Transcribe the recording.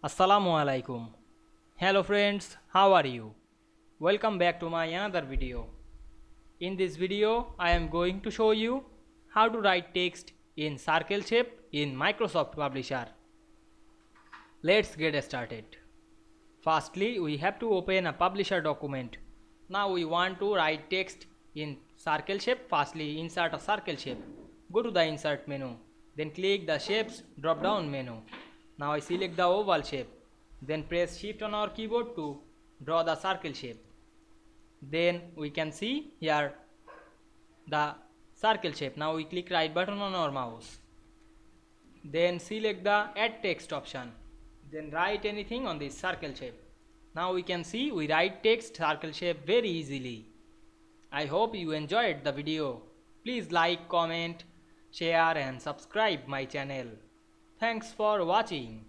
Assalamu Walaikum. Hello friends, how are you? Welcome back to my another video. In this video, I am going to show you how to write text in circle shape in Microsoft Publisher. Let's get started. Firstly, we have to open a Publisher document. Now we want to write text in circle shape. Firstly, insert a circle shape. Go to the Insert menu. Then click the Shapes drop down menu. Now I select the oval shape. Then press Shift on our keyboard to draw the circle shape. Then we can see here the circle shape. Now we click right button on our mouse. Then select the Add Text option. Then write anything on this circle shape. Now we can see we write text circle shape very easily. I hope you enjoyed the video. Please like, comment, share and subscribe my channel. Thanks for watching.